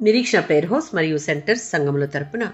నిరీక్షణ prayer house మరియు centres సంఘముల తరపున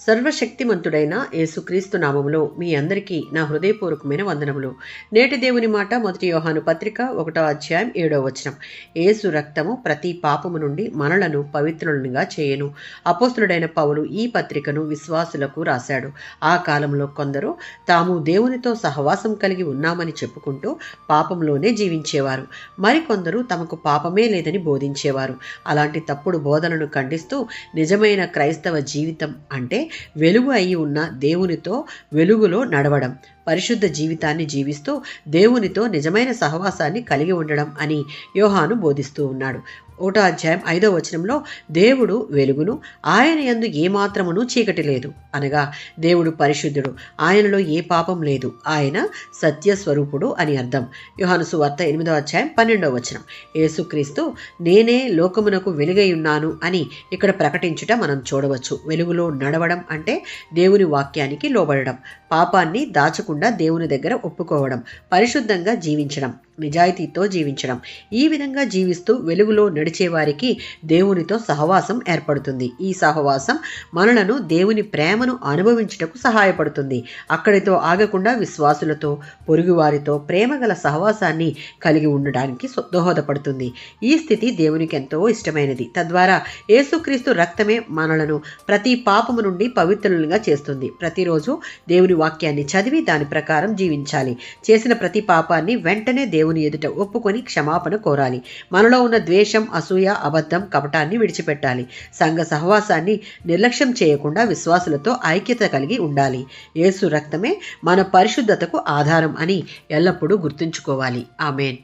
సర్వశక్తిమంతుడైన యేసుక్రీస్తు నామములో మీ అందరికీ నా హృదయపూర్వకమైన వందనములు. నేటి దేవుని మాట 1 యోహాను పత్రిక 1వ అధ్యాయం 7వ వచనం. యేసు రక్తము ప్రతి పాపము నుండి మనలను పవిత్రులుగా చేయను. అపోస్తులుడైన పౌలు ఈ పత్రికను విశ్వాసులకు రాశాడు. ఆ కాలంలో కొందరు తాము దేవునితో సహవాసం కలిగి ఉన్నామని చెప్పుకుంటూ పాపంలోనే జీవించేవారు. మరికొందరు తమకు పాపమే లేదని బోధించేవారు. అలాంటి తప్పుడు బోధనను ఖండిస్తూ నిజమైన క్రైస్తవ జీవితం అంటే వెలుగు అయి ఉన్న దేవునితో వెలుగులో నడవడం, పరిశుద్ధ జీవితాన్ని జీవిస్తూ దేవునితో నిజమైన సహవాసాన్ని కలిగి ఉండడం అని యోహాను బోధిస్తూ ఉన్నాడు. 1వ అధ్యాయం 5వ వచనంలో దేవుడు వెలుగును, ఆయన యందు ఏమాత్రమును చీకటి లేదు అనగా దేవుడు పరిశుద్ధుడు, ఆయనలో ఏ పాపం లేదు, ఆయన సత్యస్వరూపుడు అని అర్థం. యోహాను సువార్త 8వ అధ్యాయం 12వ వచనం. యేసుక్రీస్తు నేనే లోకమునకు వెలుగై ఉన్నాను అని ఇక్కడ ప్రకటించుట మనం చూడవచ్చు. వెలుగులో నడవడం అంటే దేవుని వాక్యానికి లోబడడం, పాపాన్ని దాచకుండా దేవుని దగ్గర ఒప్పుకోవడం, పరిశుద్ధంగా జీవించడం, నిజాయితీతో జీవించడం. ఈ విధంగా జీవిస్తూ వెలుగులో నడిచేవారికి దేవునితో సహవాసం ఏర్పడుతుంది. ఈ సహవాసం మనలను దేవుని ప్రేమను అనుభవించుటకు సహాయపడుతుంది. అక్కడితో ఆగకుండా విశ్వాసులతో, పొరుగువారితో ప్రేమగల సహవాసాన్ని కలిగి ఉండడానికి దోహదపడుతుంది. ఈ స్థితి దేవునికి ఎంతో ఇష్టమైనది. తద్వారా యేసుక్రీస్తు రక్తమే మనలను ప్రతి పాపము నుండి పవిత్రులుగా చేస్తుంది. ప్రతిరోజు దేవుని వాక్యాన్ని చదివి దాని ప్రకారం జీవించాలి. చేసిన ప్రతి పాపాన్ని వెంటనే దేవుని ఎదుట ఒప్పుకొని క్షమాపణ కోరాలి. మనలో ఉన్న ద్వేషం, అసూయ, అబద్ధం, కపటాన్ని విడిచిపెట్టాలి. సంఘ సహవాసాన్ని నిర్లక్ష్యం చేయకుండా విశ్వాసులతో ఐక్యత కలిగి ఉండాలి. యేసు రక్తమే మన పరిశుద్ధతకు ఆధారం అని ఎల్లప్పుడూ గుర్తుంచుకోవాలి. ఆమేన్.